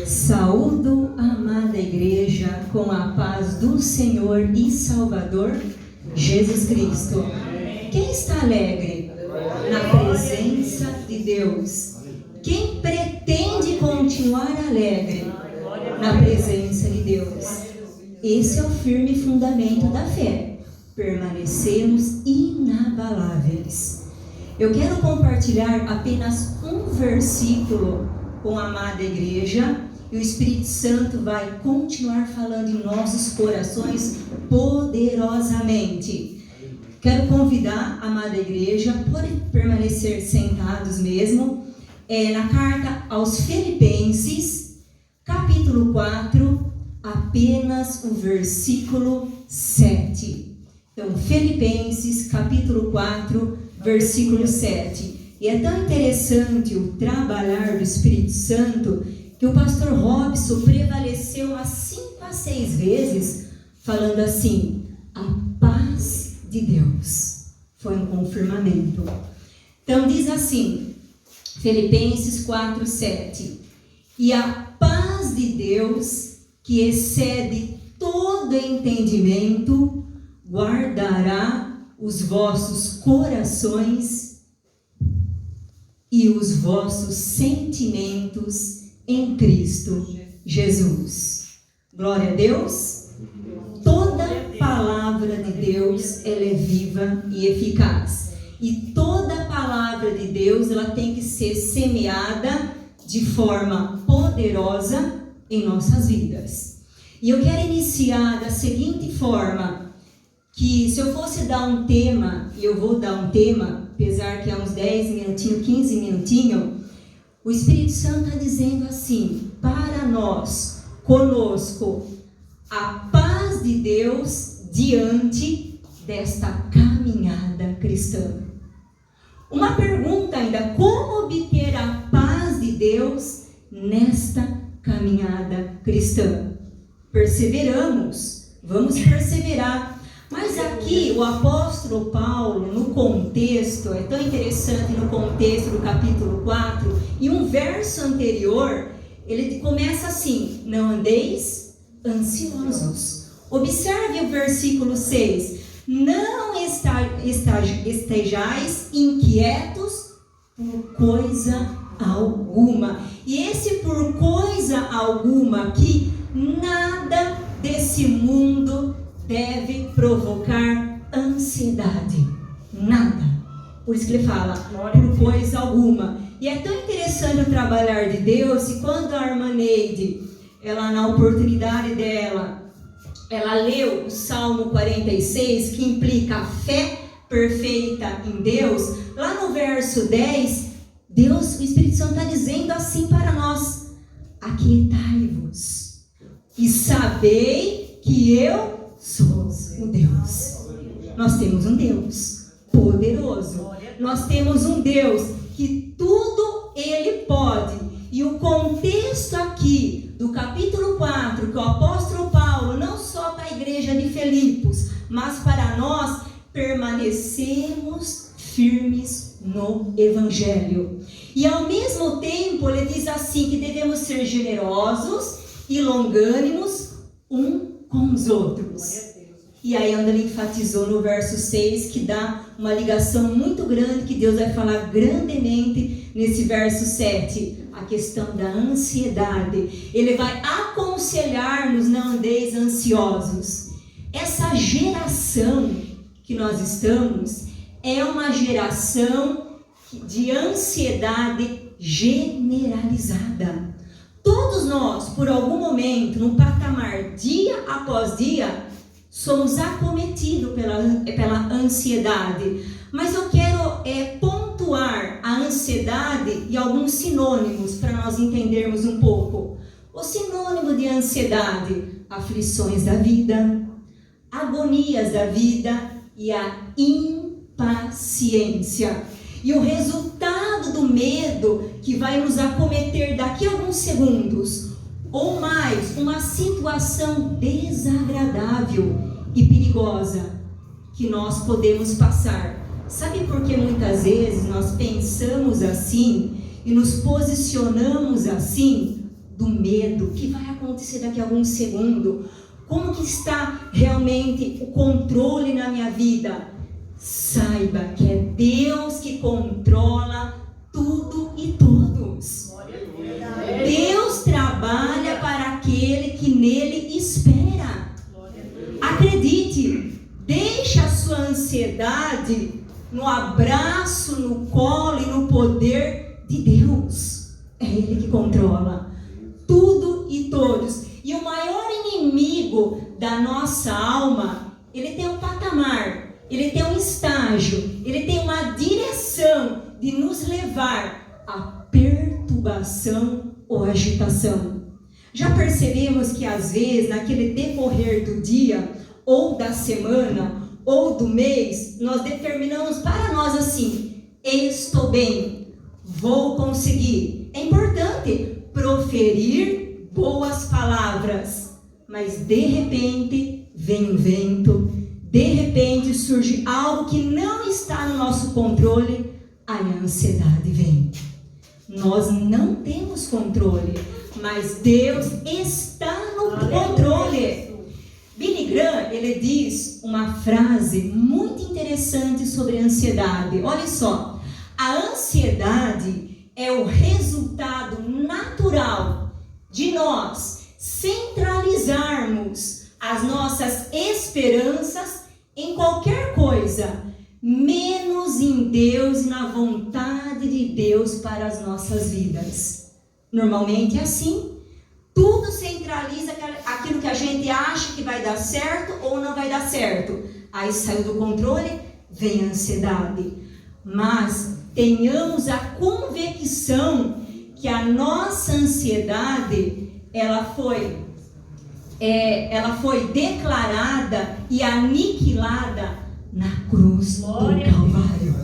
Saúdo a amada igreja com a paz do Senhor e Salvador Jesus Cristo. Quem está alegre? Na presença de Deus. Quem pretende continuar alegre? Na presença de Deus. Esse é o firme fundamento da fé. Permanecemos inabaláveis. Eu quero compartilhar apenas um versículo com a amada igreja, e o Espírito Santo vai continuar falando em nossos corações poderosamente. Quero convidar a amada igreja, podem permanecer sentados mesmo, na carta aos Filipenses, capítulo 4, apenas o versículo 7. Então, Filipenses, capítulo 4, versículo 7. E é tão interessante o trabalhar do Espírito Santo que o pastor Robson prevaleceu umas 5 a 6 vezes falando assim: a paz de Deus. Foi um confirmamento. Então diz assim, Filipenses 4, 7. E a paz de Deus, que excede todo entendimento, guardará os vossos corações e os vossos sentimentos em Cristo Jesus. Glória a Deus. Toda palavra de Deus, ela é viva e eficaz. E toda palavra de Deus, ela tem que ser semeada de forma poderosa em nossas vidas. E eu quero iniciar da seguinte forma, que se eu fosse dar um tema, e eu vou dar um tema, apesar que há uns 10 minutinhos, 15 minutinhos, o Espírito Santo está dizendo assim, para nós, conosco, a paz de Deus diante desta caminhada cristã. Uma pergunta ainda, como obter a paz de Deus nesta caminhada cristã? Perseveramos, vamos perseverar. Mas aqui o apóstolo Paulo, no contexto, é tão interessante no contexto do capítulo 4, e um verso anterior, ele começa assim, não andeis ansiosos. Observe o versículo 6, não estejais inquietos por coisa alguma. E esse por coisa alguma aqui, nada desse mundo deve provocar ansiedade. Nada. Por isso que ele fala, por coisa alguma. E é tão interessante o trabalhar de Deus, e quando a irmã Neide, ela na oportunidade dela, ela leu o Salmo 46, que implica a fé perfeita em Deus, lá no verso 10, Deus, o Espírito Santo está dizendo assim para nós: aquietai-vos e sabei que eu sou o Deus. Nós temos um Deus poderoso. Nós temos um Deus que tudo Ele pode. E o contexto aqui do capítulo 4, que o apóstolo Paulo, não só para a igreja de Filipos, mas para nós, permanecemos firmes no Evangelho. E ao mesmo tempo, ele diz assim, que devemos ser generosos e longânimos com os outros. E aí onde ele enfatizou no verso 6, que dá uma ligação muito grande, que Deus vai falar grandemente nesse verso 7, a questão da ansiedade. Ele vai aconselhar-nos, não andeis ansiosos. Essa geração que nós estamos é uma geração de ansiedade generalizada. Todos nós, por algum momento, num patamar, dia após dia, somos acometidos pela ansiedade. Mas eu quero pontuar a ansiedade e alguns sinônimos para nós entendermos um pouco. O sinônimo de ansiedade: aflições da vida, agonias da vida e a impaciência. E o resultado do medo que vai nos acometer daqui a alguns segundos, ou mais, uma situação desagradável e perigosa que nós podemos passar. Sabe por que muitas vezes nós pensamos assim e nos posicionamos assim? do medo, o que vai acontecer daqui a alguns segundos, como que está realmente o controle na minha vida. Saiba que é Deus que controla tudo e todos. Deus trabalha para aquele que nele espera. Acredite, deixe a sua ansiedade no abraço, no colo e no poder de Deus. É Ele que controla tudo e todos. E o maior inimigo da nossa alma, ele tem um patamar, ele tem um estágio, ele tem uma direção de nos levar à perturbação ou agitação. Já percebemos que às vezes, naquele decorrer do dia, ou da semana, ou do mês, nós determinamos para nós assim: estou bem, vou conseguir. É importante proferir boas palavras, mas de repente vem um vento, de repente surge algo que não está no nosso controle, aí a ansiedade vem. Nós não temos controle, mas Deus está no controle. Billy Graham, ele diz uma frase muito interessante sobre a ansiedade. Olha só, a ansiedade é o resultado natural de nós centralizarmos as nossas esperanças em qualquer coisa, menos em Deus e na vontade de Deus para as nossas vidas. Normalmente é assim. Tudo centraliza aquilo que a gente acha que vai dar certo ou não vai dar certo. Aí saiu do controle, vem a ansiedade. Mas tenhamos a convicção que a nossa ansiedade, ela foi declarada e aniquilada na cruz do Calvário.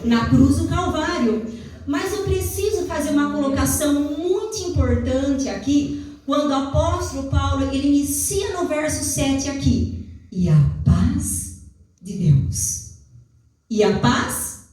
Na cruz do Calvário. Mas eu preciso fazer uma colocação muito importante aqui, quando o apóstolo Paulo, ele inicia no verso 7 aqui: e a paz de Deus. E a paz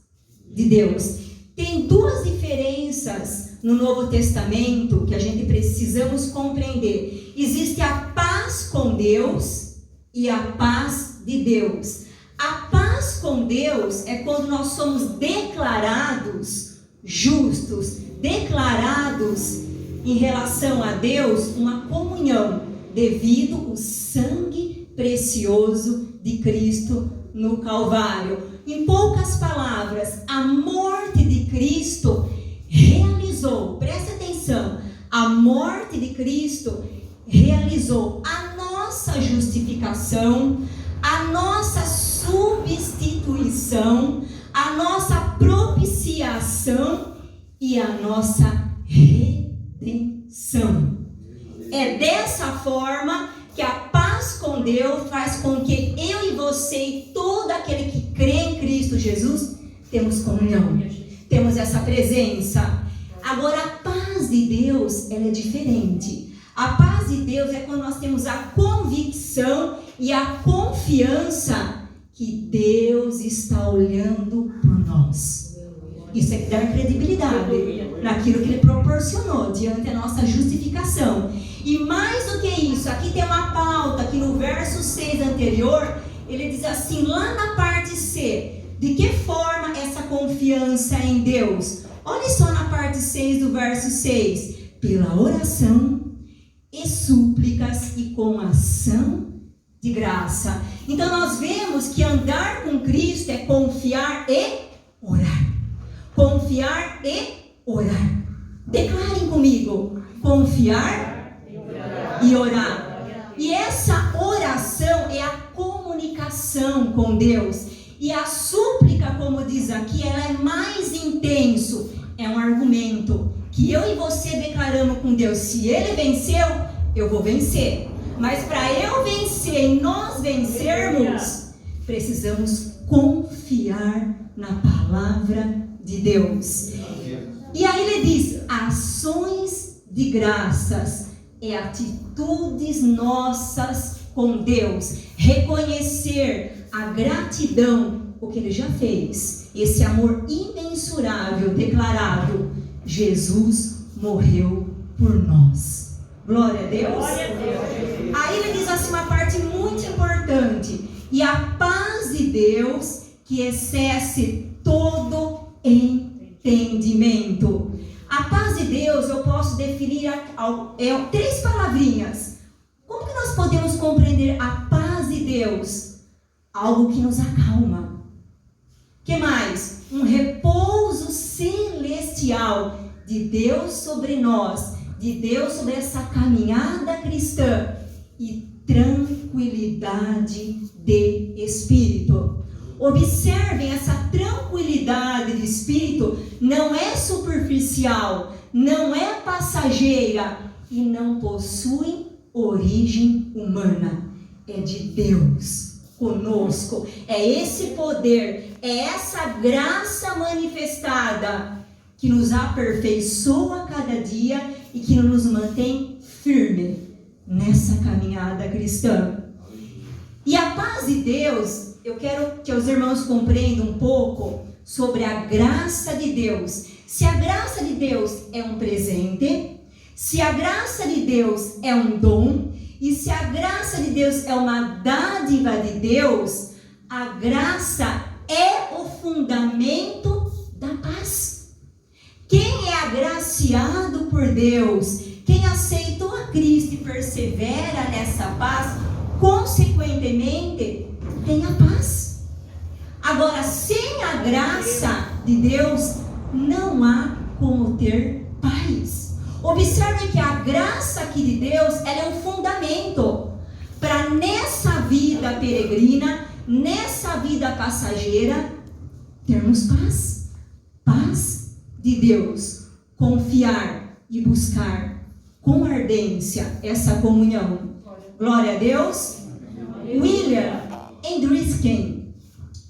de Deus. Tem duas diferenças no Novo Testamento que a gente precisamos compreender. Existe a paz com Deus e a paz de Deus. A paz com Deus é quando nós somos declarados justos, declarados em relação a Deus uma comunhão devido ao sangue precioso de Cristo no Calvário. Em poucas palavras, a morte de Cristo realizou, preste atenção, a morte de Cristo realizou a nossa justificação, a nossa substituição, a nossa propiciação e a nossa redenção. É dessa forma que a paz com Deus faz com que eu e você e todo aquele que crê em Cristo Jesus temos comunhão, temos essa presença. Agora a paz de Deus, ela é diferente. A paz de Deus é quando nós temos a convicção e a confiança que Deus está olhando por nós. Isso é dar credibilidade naquilo que Ele proporcionou diante da nossa justificação. E mais do que isso, aqui tem uma pauta que no verso 6 anterior, ele diz assim, lá na parte C, de que forma essa confiança em Deus? Olha só na parte 6 do verso 6, pela oração e súplicas e com ação de graça. Então nós vemos que andar com Cristo é confiar e orar. Confiar e orar. Declarem comigo, confiar e orar. E essa oração é a comunicação com Deus. E a súplica, como diz aqui, ela é mais intenso. É um argumento que eu e você declaramos com Deus. Se Ele venceu, eu vou vencer. Mas para eu vencer e nós vencermos, precisamos confiar na palavra de Deus. E aí ele diz, ações de graças é atitudes nossas com Deus. Reconhecer a gratidão, o que Ele já fez. Esse amor imensurável declarado. Jesus morreu por nós. Glória a Deus. Glória a Deus. Aí ele diz assim uma parte muito importante. E a paz de Deus, que excede todo entendimento. A paz de Deus eu posso definir três palavrinhas. Como que nós podemos compreender a paz de Deus? Algo que nos acalma. Que mais? Um repouso celestial de Deus sobre nós, de Deus sobre essa caminhada cristã, e tranquilidade de espírito. Observem, essa tranquilidade de espírito não é superficial, não é passageira e não possui origem humana. É de Deus conosco. É esse poder, é essa graça manifestada que nos aperfeiçoa a cada dia e que nos mantém firme nessa caminhada cristã. E a paz de Deus, eu quero que os irmãos compreendam um pouco sobre a graça de Deus. Se a graça de Deus é um presente, se a graça de Deus é um dom, e se a graça de Deus é uma dádiva de Deus, a graça é o fundamento da paz. Quem é agraciado por Deus, quem aceitou a Cristo e persevera nessa paz, consequentemente, tem a paz. Agora, sem a graça de Deus, não há como ter paz. Observe que a graça aqui de Deus, ela é um fundamento para nessa vida peregrina, nessa vida passageira, termos paz. Paz de Deus. Confiar e buscar com ardência essa comunhão. Glória a Deus. William Endrisken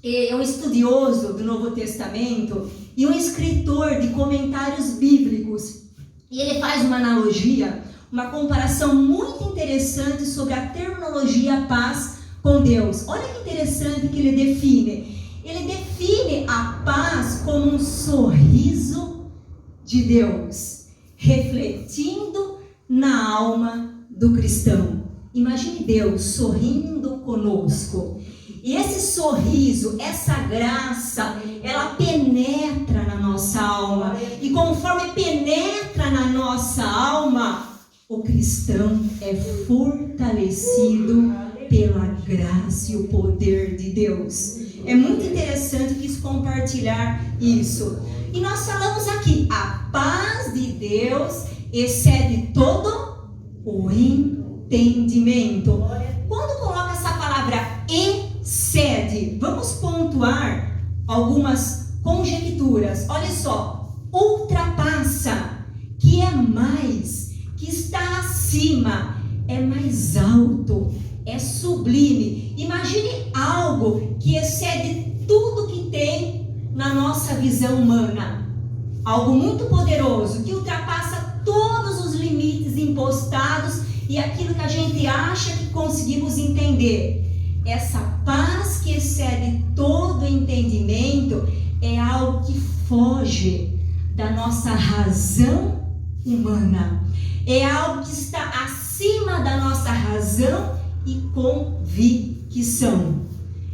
é um estudioso do Novo Testamento e um escritor de comentários bíblicos. E ele faz uma analogia, uma comparação muito interessante sobre a terminologia paz com Deus. Olha que interessante que ele define. Ele define a paz como um sorriso de Deus, refletindo na alma do cristão. Imagine Deus sorrindo conosco. E esse sorriso, essa graça, ela penetra na nossa alma. E conforme penetra na nossa alma, o cristão é fortalecido pela graça e o poder de Deus. É muito interessante quis compartilhar isso. E nós falamos aqui, a paz de Deus excede todo o entendimento. Quando coloca essa palavra excede, vamos pontuar algumas conjecturas. Olha só, ultrapassa, que é mais, que está acima, é mais alto, é sublime. Imagine algo que excede tudo que tem na nossa visão humana. Algo muito poderoso, que ultrapassa todos os limites impostados e aquilo que a gente acha que conseguimos entender. Essa paz que excede todo entendimento é algo que foge da nossa razão humana. É algo que está acima da nossa razão e convicção.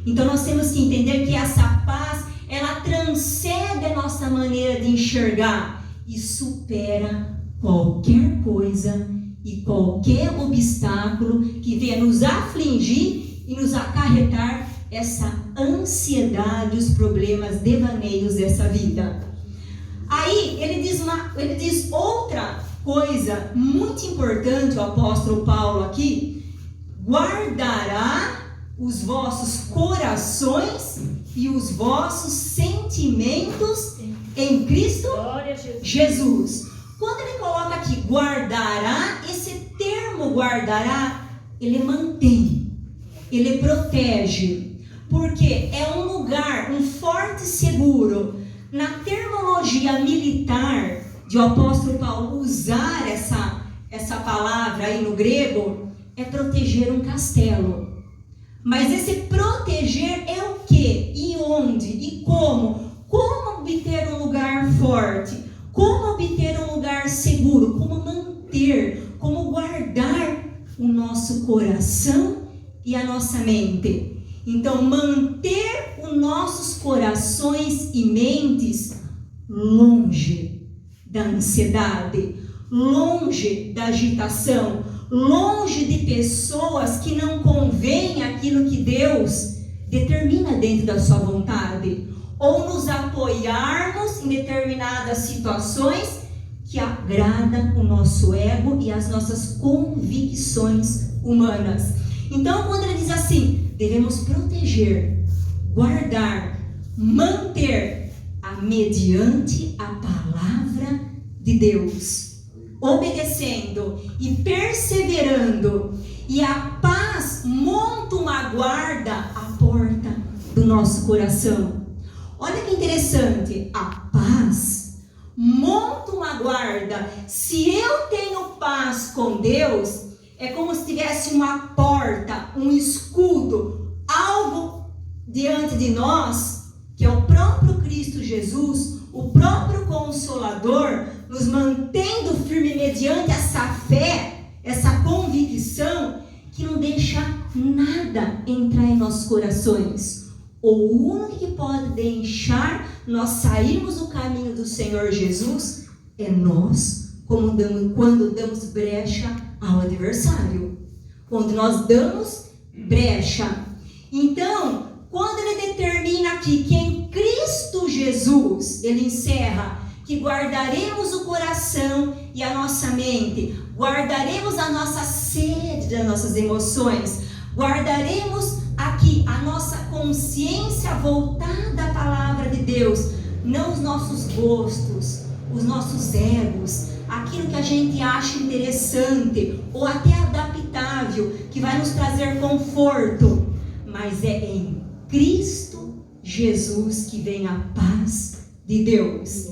Então nós temos que entender que essa paz, ela transcende a nossa maneira de enxergar e supera qualquer coisa e qualquer obstáculo que venha nos afligir e nos acarretar essa ansiedade, os problemas, devaneios dessa vida. Aí ele diz outra coisa muito importante, o apóstolo Paulo aqui: guardará os vossos corações e os vossos sentimentos em Cristo Jesus. Quando ele coloca aqui guardará, esse termo guardará, ele mantém, ele protege, porque é um lugar, um forte e seguro. Na terminologia militar de o apóstolo Paulo usar essa palavra aí no grego, é proteger um castelo. Mas esse proteger é o que? E onde? E como? Como obter um lugar forte? Como obter um lugar seguro? Como manter manter, como guardar o nosso coração e a nossa mente. Então, manter os nossos corações e mentes longe da ansiedade, longe da agitação, longe de pessoas que não convém aquilo que Deus determina dentro da sua vontade, ou nos apoiarmos em determinadas situações que agradam o nosso ego e as nossas convicções humanas. Então, quando ele diz assim, devemos proteger, guardar, manter mediante a palavra de Deus, obedecendo e perseverando, e a paz monta uma guarda à porta do nosso coração. Olha que interessante, a paz monta uma guarda. Se eu tenho paz com Deus, é como se tivesse uma porta, um escudo, algo diante de nós, que é o próprio Cristo Jesus, o próprio Consolador, nos mantendo firme mediante essa fé, essa convicção, que não deixa nada entrar em nossos corações. O único que pode deixar nós sairmos do caminho do Senhor Jesus é nós, quando damos brecha ao adversário. Quando nós damos brecha. Então, quando ele determina aqui que em Cristo Jesus, ele encerra que guardaremos o coração e a nossa mente, guardaremos a nossa sede das nossas emoções, guardaremos aqui a nossa consciência voltada à palavra de Deus, não os nossos gostos, os nossos egos, aquilo que a gente acha interessante ou até adaptável, que vai nos trazer conforto, mas é em Cristo Jesus que vem a paz de Deus.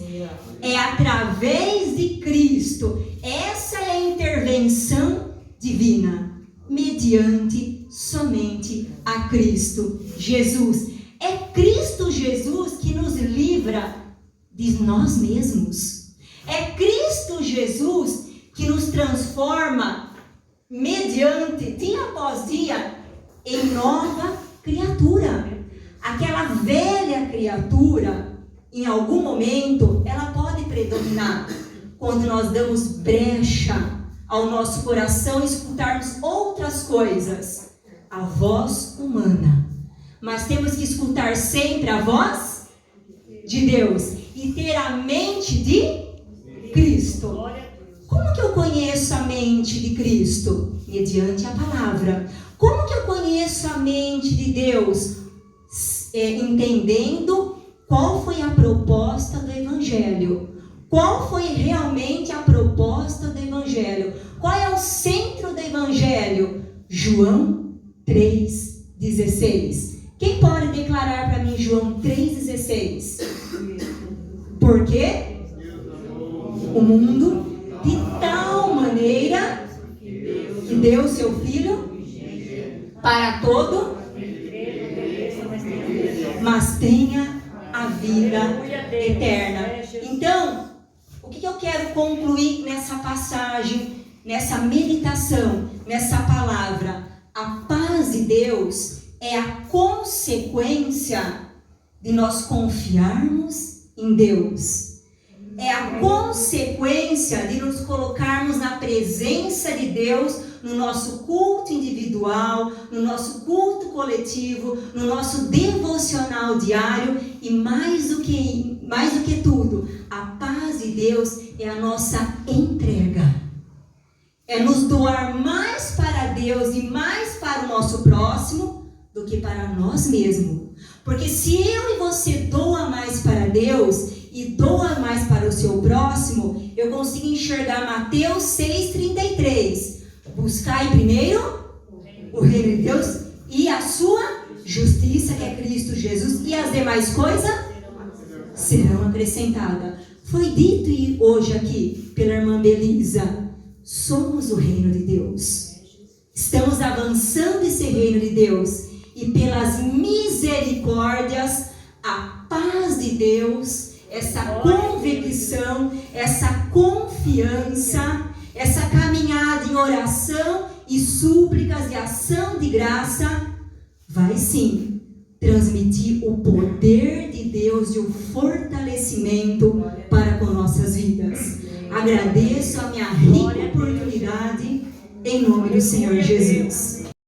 É através de Cristo. Essa é a intervenção divina, mediante somente a Cristo Jesus. É Cristo Jesus que nos livra de nós mesmos. É Cristo Jesus que nos transforma mediante, dia após dia, em nova criatura. Aquela velha criatura, em algum momento, ela pode predominar. Quando nós damos brecha ao nosso coração e escutarmos outras coisas, a voz humana. Mas temos que escutar sempre a voz de Deus e ter a mente de Cristo. Como que eu conheço a mente de Cristo? Mediante a palavra. Como que eu conheço a mente de Deus? Entendendo qual foi a proposta do Evangelho. Qual foi realmente a proposta do Evangelho? Qual é o centro do Evangelho? João 3,16. Quem pode declarar para mim João 3,16? Porque o mundo de tal maneira que deu seu Filho para todo, mas tenha a vida eterna. Então, o que eu quero concluir nessa passagem, nessa meditação, nessa palavra? A paz de Deus é a consequência de nós confiarmos em Deus. É a consequência de nos colocarmos na presença de Deus no nosso culto individual, no nosso culto coletivo, no nosso devocional diário e mais do que tudo, a paz de Deus é a nossa entrega. É nos doar mais para Deus e mais para o nosso próximo do que para nós mesmos. Porque se eu e você doa mais para Deus e doa mais para o seu próximo, eu consigo enxergar Mateus 6,33. Buscai primeiro o reino de Deus e a sua justiça, que é Cristo Jesus, e as demais coisas serão acrescentadas. Foi dito hoje aqui pela irmã Belisa, somos o reino de Deus. Estamos avançando esse reino de Deus e pelas misericórdias, a paz de Deus, essa convicção, essa confiança, essa caminhada em oração e súplicas e ação de graça, vai sim transmitir o poder de Deus e o fortalecimento para com nossas vidas. Agradeço a minha rica oportunidade em nome do Senhor Jesus.